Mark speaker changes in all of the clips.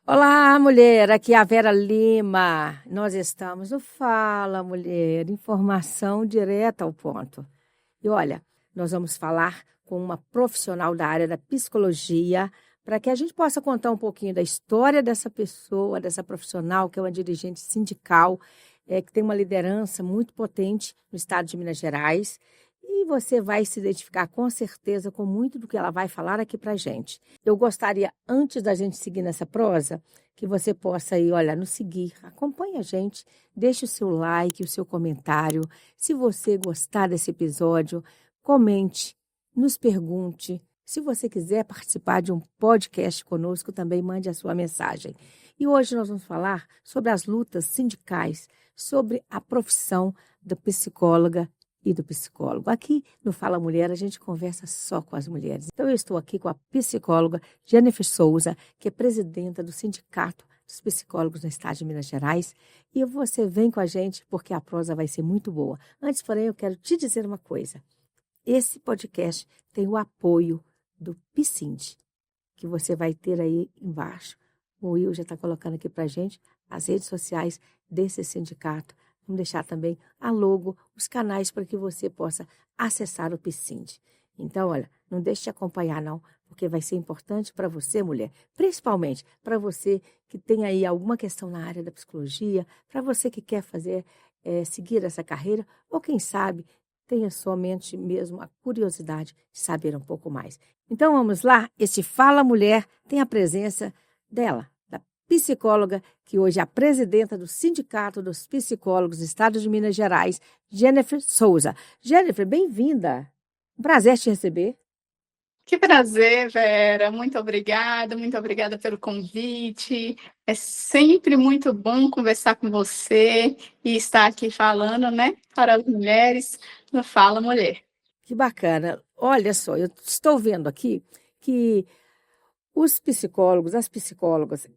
Speaker 1: Olá, mulher, aqui é a Vera Lima. Nós estamos no Fala, Mulher, informação direta ao ponto. E olha, nós vamos falar com uma profissional da área da psicologia para que a gente possa contar um pouquinho da história dessa pessoa, dessa profissional que é uma dirigente sindical, que tem uma liderança muito potente no estado de Minas Gerais. E você vai se identificar com certeza com muito do que ela vai falar aqui para a gente. Eu gostaria, antes da gente seguir nessa prosa, que você possa ir, olha, nos seguir, acompanhe a gente, deixe o seu like, o seu comentário. Se você gostar desse episódio, comente, nos pergunte. Se você quiser participar de um podcast conosco, também mande a sua mensagem. E hoje nós vamos falar sobre as lutas sindicais, sobre a profissão da psicóloga e do psicólogo. Aqui no Fala Mulher, a gente conversa só com as mulheres. Então, eu estou aqui com a psicóloga Jennifer Souza, que é presidenta do Sindicato dos Psicólogos no Estado de Minas Gerais. E você vem com a gente porque a prosa vai ser muito boa. Antes, porém, eu quero te dizer uma coisa. Esse podcast tem o apoio do PSIND, que você vai ter aí embaixo. O Will já está colocando aqui para a gente as redes sociais desse sindicato. Vamos deixar também a logo, os canais para que você possa acessar o PSIND. Então, olha, não deixe de acompanhar não, porque vai ser importante para você, mulher, principalmente para você que tem aí alguma questão na área da psicologia, para você que quer seguir essa carreira, ou quem sabe tenha somente mesmo a curiosidade de saber um pouco mais. Então, vamos lá, este Fala Mulher tem a presença dela, psicóloga, que hoje é a presidenta do Sindicato dos Psicólogos do Estado de Minas Gerais, Jennifer Souza. Jennifer, bem-vinda. Um prazer te receber.
Speaker 2: Que prazer, Vera. Muito obrigada pelo convite. É sempre muito bom conversar com você e estar aqui falando, né, para as mulheres no Fala Mulher.
Speaker 1: Que bacana. Olha só, eu estou vendo aqui que os psicólogos, as psicólogas,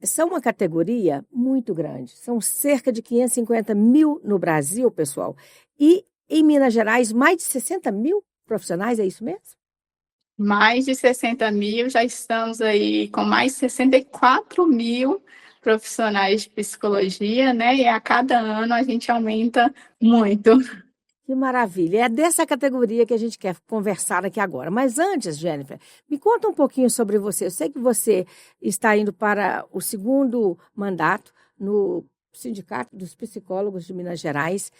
Speaker 1: são uma categoria muito grande. São cerca de 550 mil no Brasil, pessoal. E em Minas Gerais, mais de 60 mil profissionais, é isso mesmo?
Speaker 2: Mais de 60 mil, já estamos aí com mais de 64 mil profissionais de psicologia, né? E a cada ano a gente aumenta muito.
Speaker 1: Que maravilha. É dessa categoria que a gente quer conversar aqui agora. Mas antes, Jennifer, me conta um pouquinho sobre você. Eu sei que você está indo para o segundo mandato no Sindicato dos Psicólogos de Minas Gerais.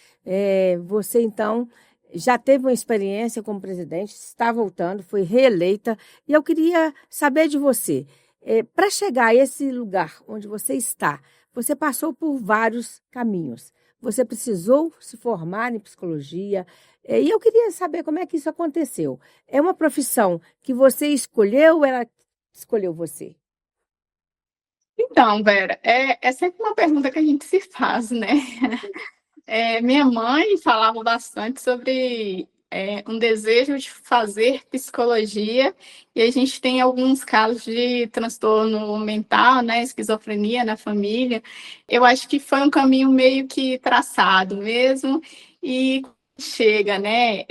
Speaker 1: Você, então, já teve uma experiência como presidente, está voltando, foi reeleita. E eu queria saber de você. Para chegar a esse lugar onde você está, você passou por vários caminhos. Você precisou se formar em psicologia. E eu queria saber como é que isso aconteceu. É uma profissão que você escolheu ou ela escolheu você?
Speaker 2: Então, Vera, é sempre uma pergunta que a gente se faz, né? Minha mãe falava bastante sobre um desejo de fazer psicologia, e a gente tem alguns casos de transtorno mental, né, esquizofrenia na família. Eu acho que foi um caminho meio que traçado mesmo, e chega, né,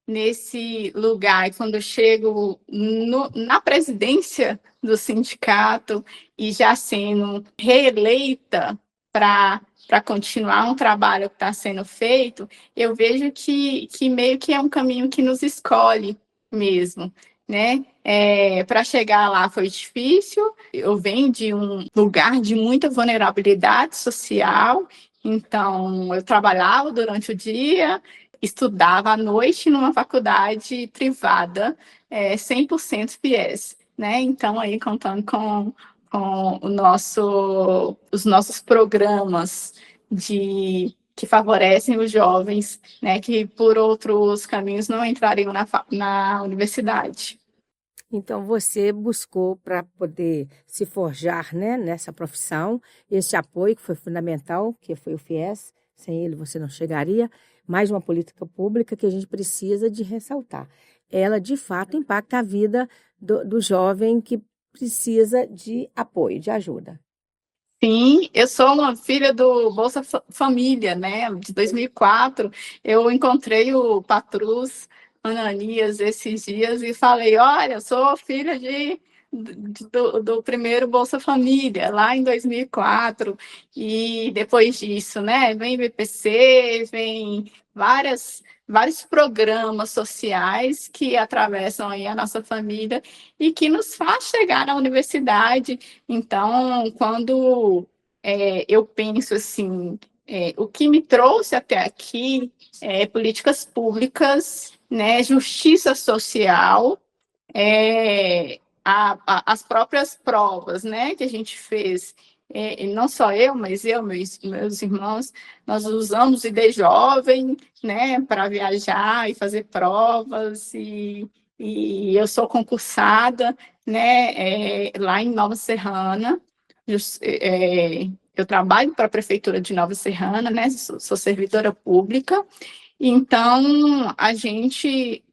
Speaker 2: nesse lugar, e quando eu chego na presidência do sindicato e já sendo reeleita para continuar um trabalho que está sendo feito, eu vejo que meio que é um caminho que nos escolhe mesmo, né? Para chegar lá foi difícil, eu venho de um lugar de muita vulnerabilidade social, então eu trabalhava durante o dia, estudava à noite numa faculdade privada, 100% FIES, né? Então, aí contando com os nossos programas que favorecem os jovens, né, que por outros caminhos não entrariam na universidade.
Speaker 1: Então, você buscou para poder se forjar, né, nessa profissão, esse apoio que foi fundamental, que foi o FIES, sem ele você não chegaria, mais uma política pública que a gente precisa de ressaltar. Ela, de fato, impacta a vida do jovem que precisa de apoio, de ajuda.
Speaker 2: Sim, eu sou uma filha do Bolsa Família, né? De 2004, eu encontrei o Patrus Ananias esses dias e falei, olha, eu sou filha do primeiro Bolsa Família, lá em 2004, e depois disso, né, vem BPC, vem vários programas sociais que atravessam aí a nossa família e que nos faz chegar na universidade. Então, quando eu penso assim, o que me trouxe até aqui é políticas públicas, né, justiça social, as próprias provas, né, que a gente fez, e não só eu, mas meus irmãos, nós usamos o ID Jovem, né, para viajar e fazer provas, e eu sou concursada, né, lá em Nova Serrana, eu trabalho para a Prefeitura de Nova Serrana, né, sou servidora pública, então a gente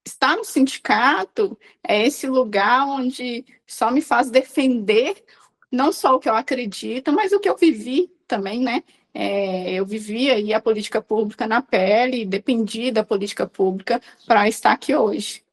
Speaker 2: estar no sindicato é esse lugar onde só me faz defender não só o que eu acredito, mas o que eu vivi também, né? Eu vivi aí a política pública na pele, dependi da política pública para estar aqui hoje.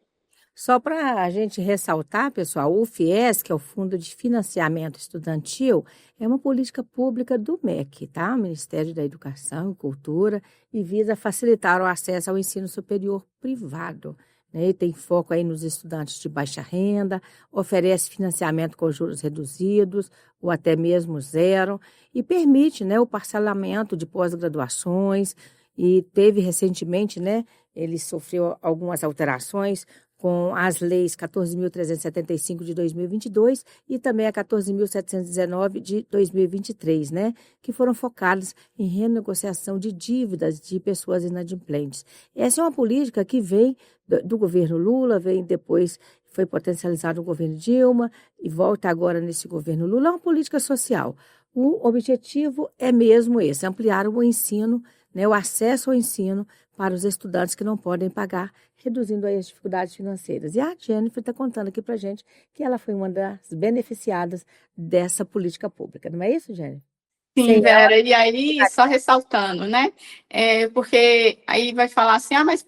Speaker 1: Só para a gente ressaltar, pessoal, o FIES, que é o Fundo de Financiamento Estudantil, é uma política pública do MEC, tá? Ministério da Educação e Cultura, e visa facilitar o acesso ao ensino superior privado, né? E tem foco aí nos estudantes de baixa renda, oferece financiamento com juros reduzidos ou até mesmo zero, e permite, né, o parcelamento de pós-graduações, e teve recentemente, né, ele sofreu algumas alterações com as leis 14.375 de 2022 e também a 14.719 de 2023, né, que foram focadas em renegociação de dívidas de pessoas inadimplentes. Essa é uma política que vem do governo Lula, vem depois, foi potencializada no governo Dilma e volta agora nesse governo Lula. É uma política social. O objetivo é mesmo esse, ampliar o ensino, né, o acesso ao ensino para os estudantes que não podem pagar, reduzindo aí as dificuldades financeiras. E a Jennifer está contando aqui para a gente que ela foi uma das beneficiadas dessa política pública. Não é isso, Jennifer?
Speaker 2: Sim, Vera, e aí, só ressaltando, né? Porque aí vai falar assim, mas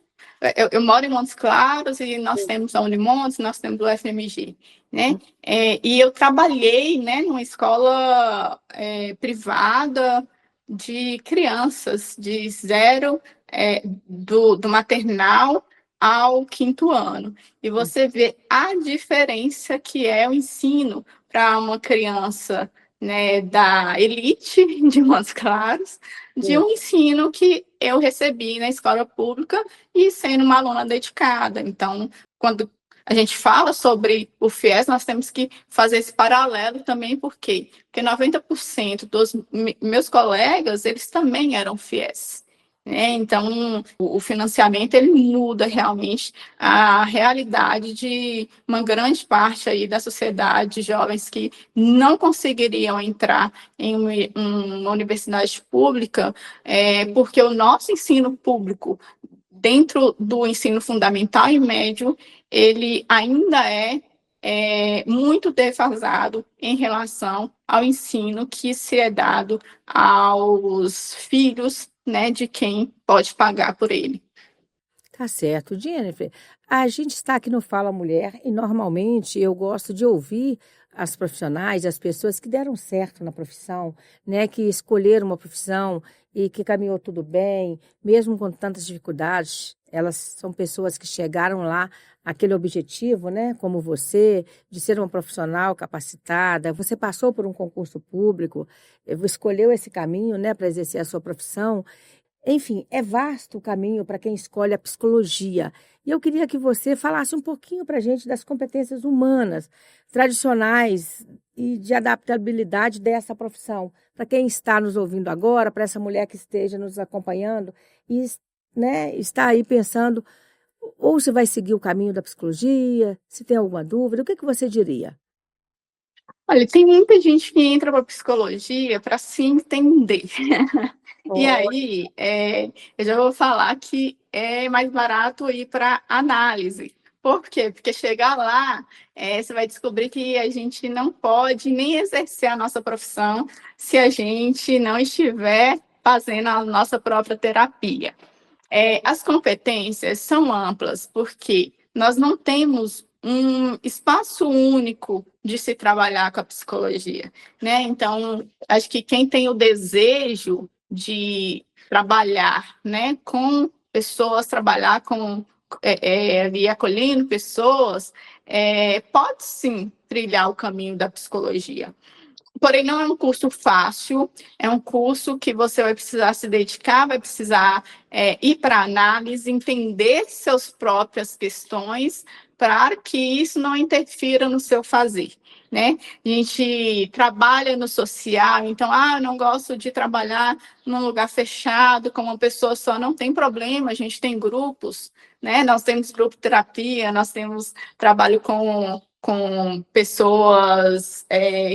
Speaker 2: eu moro em Montes Claros e nós temos a Unimontes, nós temos o FMG, né? E eu trabalhei, né, numa escola privada de crianças de zero, do maternal ao quinto ano. E você vê a diferença que é o ensino para uma criança, né, da elite de Montes Claros, de um ensino que eu recebi na escola pública e sendo uma aluna dedicada. Então, quando a gente fala sobre o FIES, nós temos que fazer esse paralelo também, por quê? Porque 90% dos meus colegas, eles também eram FIES. Então, o financiamento ele muda realmente a realidade de uma grande parte aí da sociedade, de jovens que não conseguiriam entrar em uma universidade pública, porque o nosso ensino público, dentro do ensino fundamental e médio, ele ainda muito defasado em relação ao ensino que se é dado aos filhos, né, de quem pode pagar por ele.
Speaker 1: Tá certo, Jennifer. A gente está aqui no Fala Mulher e normalmente eu gosto de ouvir as profissionais, as pessoas que deram certo na profissão, né, que escolheram uma profissão e que caminhou tudo bem, mesmo com tantas dificuldades. Elas são pessoas que chegaram lá aquele objetivo, né, como você, de ser uma profissional capacitada. Você passou por um concurso público, escolheu esse caminho, né, para exercer a sua profissão. Enfim, é vasto o caminho para quem escolhe a psicologia. E eu queria que você falasse um pouquinho para a gente das competências humanas, tradicionais e de adaptabilidade dessa profissão. Para quem está nos ouvindo agora, para essa mulher que esteja nos acompanhando e, né, está aí pensando ou se vai seguir o caminho da psicologia, se tem alguma dúvida, o que você diria?
Speaker 2: Olha, tem muita gente que entra para a psicologia para se entender. E aí, eu já vou falar que é mais barato ir para análise. Por quê? Porque chegar lá, você vai descobrir que a gente não pode nem exercer a nossa profissão se a gente não estiver fazendo a nossa própria terapia. As competências são amplas, porque nós não temos um espaço único de se trabalhar com a psicologia, né? Então, acho que quem tem o desejo de trabalhar, né, com pessoas, trabalhar com e acolhendo pessoas, pode sim trilhar o caminho da psicologia. Porém, não é um curso fácil, é um curso que você vai precisar se dedicar, vai precisar ir para a análise, entender suas próprias questões, para que isso não interfira no seu fazer, né? A gente trabalha no social, então, eu não gosto de trabalhar num lugar fechado, com uma pessoa só, não tem problema, a gente tem grupos, né? Nós temos grupo terapia, nós temos trabalho com pessoas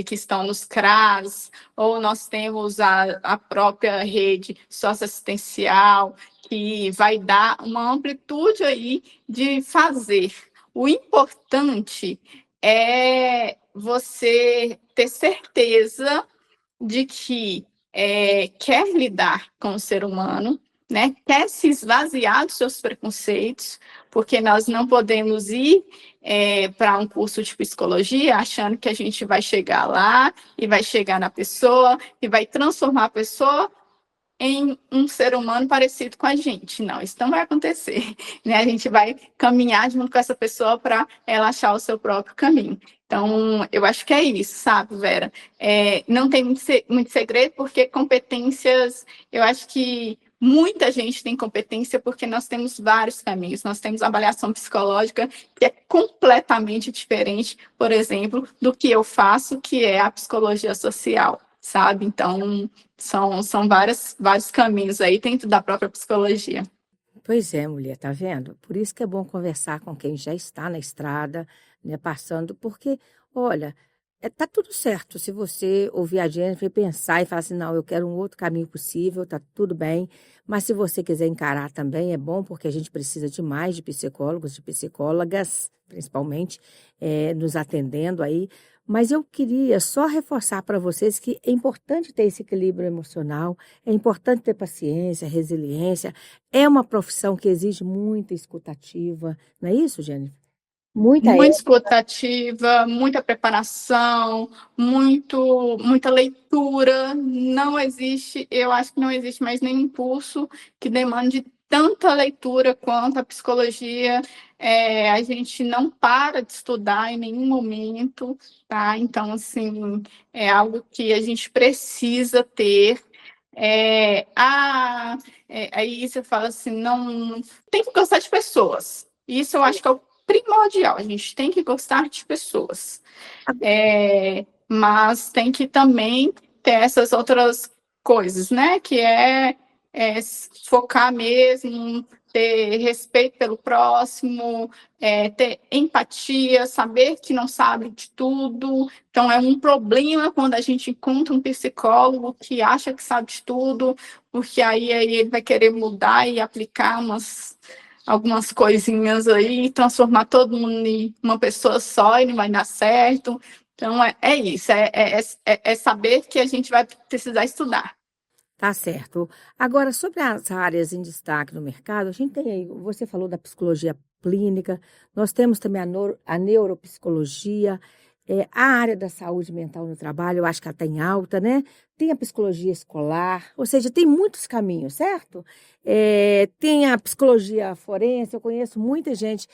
Speaker 2: que estão nos CRAS, ou nós temos a própria rede socioassistencial, que vai dar uma amplitude aí de fazer. O importante é você ter certeza de que quer lidar com o ser humano, né? Quer se esvaziar dos seus preconceitos, porque nós não podemos ir para um curso de psicologia achando que a gente vai chegar lá e vai chegar na pessoa e vai transformar a pessoa em um ser humano parecido com a gente. Não, isso não vai acontecer, né? A gente vai caminhar junto com essa pessoa para ela achar o seu próprio caminho. Então, eu acho que é isso, sabe, Vera? Não tem muito segredo, porque competências, eu acho que muita gente tem competência, porque nós temos vários caminhos. Nós temos avaliação psicológica, que é completamente diferente, por exemplo, do que eu faço, que é a psicologia social, sabe? Então, são vários caminhos aí dentro da própria psicologia.
Speaker 1: Pois é, mulher, tá vendo? Por isso que é bom conversar com quem já está na estrada, né, passando, porque, olha, tá tudo certo se você ouvir a Jennifer e pensar e falar assim, não, eu quero um outro caminho possível, tá tudo bem, mas se você quiser encarar também, é bom, porque a gente precisa de mais de psicólogos, de psicólogas, principalmente, nos atendendo aí, mas eu queria só reforçar para vocês que é importante ter esse equilíbrio emocional, é importante ter paciência, resiliência, é uma profissão que exige muita escutativa, não é isso, Jennifer? Muita
Speaker 2: Muito escutativa, muita preparação, muita leitura. Não existe, eu acho que não existe mais nenhum curso que demande tanta leitura quanto a psicologia. A gente não para de estudar em nenhum momento, tá? Então, assim, é algo que a gente precisa ter. Aí você fala assim, não tem que gostar de pessoas. Isso eu acho que é o primordial. A gente tem que gostar de pessoas, mas tem que também ter essas outras coisas, né? Que focar mesmo, ter respeito pelo próximo, ter empatia, saber que não sabe de tudo. Então, é um problema quando a gente encontra um psicólogo que acha que sabe de tudo, porque aí ele vai querer mudar e aplicar algumas coisinhas aí, transformar todo mundo em uma pessoa só e não vai dar certo. Então, é isso, é saber que a gente vai precisar estudar.
Speaker 1: Tá certo. Agora, sobre as áreas em destaque no mercado, a gente tem aí, você falou da psicologia clínica, nós temos também a neuropsicologia, a área da saúde mental no trabalho, eu acho que ela está em alta, né? Tem a psicologia escolar, ou seja, tem muitos caminhos, certo? Tem a psicologia forense, eu conheço muita gente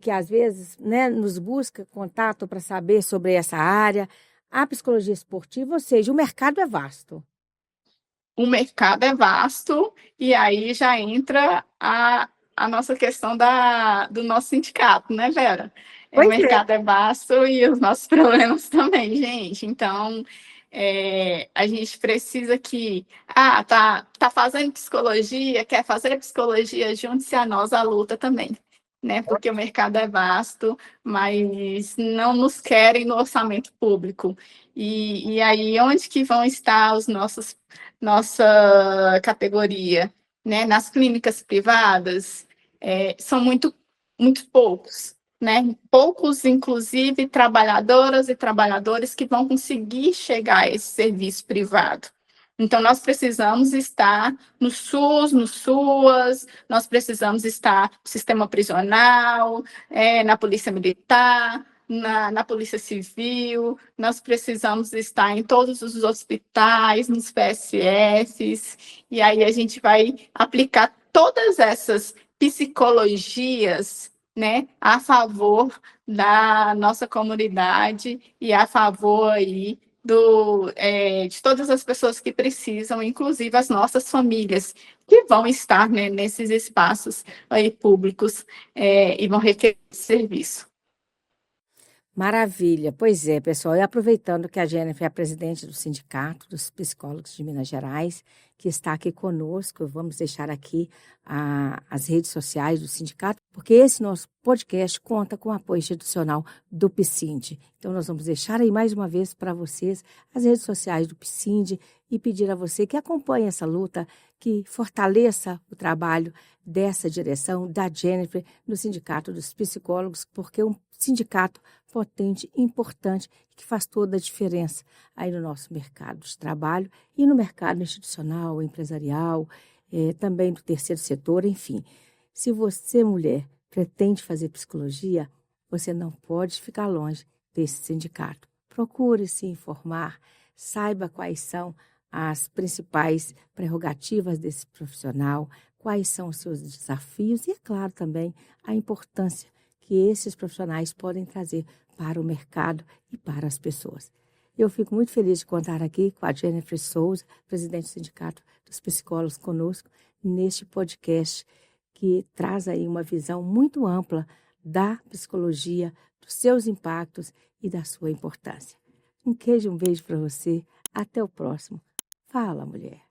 Speaker 1: que às vezes, né, nos busca contato para saber sobre essa área. A psicologia esportiva, ou seja, o mercado é vasto.
Speaker 2: O mercado é vasto, e aí já entra a nossa questão do nosso sindicato, né, Vera? O
Speaker 1: Pois é.
Speaker 2: mercado é vasto e os nossos problemas também, gente. Então, a gente precisa que... tá fazendo psicologia, quer fazer psicologia, junte-se a nós à luta também, né? Porque o mercado é vasto, mas não nos querem no orçamento público. E aí, onde que vão estar nossa categoria, né? Nas clínicas privadas, são muito poucos, né? Poucos, inclusive, trabalhadoras e trabalhadores que vão conseguir chegar a esse serviço privado, Então, nós precisamos estar no SUS, no SUAS, nós precisamos estar no sistema prisional, na Polícia Militar, na Polícia Civil, nós precisamos estar em todos os hospitais, nos PSS, e aí a gente vai aplicar todas essas psicologias, né, a favor da nossa comunidade e a favor aí de todas as pessoas que precisam, inclusive as nossas famílias, que vão estar, né, nesses espaços aí públicos e vão requerer esse serviço.
Speaker 1: Maravilha. Pois é, pessoal. E aproveitando que a Jennifer é a presidente do Sindicato dos Psicólogos de Minas Gerais, que está aqui conosco, vamos deixar aqui as redes sociais do sindicato, porque esse nosso podcast conta com o apoio institucional do PSIND. Então, nós vamos deixar aí mais uma vez para vocês as redes sociais do PSIND e pedir a você que acompanhe essa luta, que fortaleça o trabalho dessa direção, da Jennifer, no Sindicato dos Psicólogos, porque um sindicato potente, importante, que faz toda a diferença aí no nosso mercado de trabalho e no mercado institucional, empresarial, também do terceiro setor, enfim. Se você, mulher, pretende fazer psicologia, você não pode ficar longe desse sindicato. Procure se informar, saiba quais são as principais prerrogativas desse profissional, quais são os seus desafios e, é claro, também a importância que esses profissionais podem trazer para o mercado e para as pessoas. Eu fico muito feliz de contar aqui com a Jennifer Souza, presidente do Sindicato dos Psicólogos, conosco, neste podcast que traz aí uma visão muito ampla da psicologia, dos seus impactos e da sua importância. Um beijo para você. Até o próximo. Fala, mulher.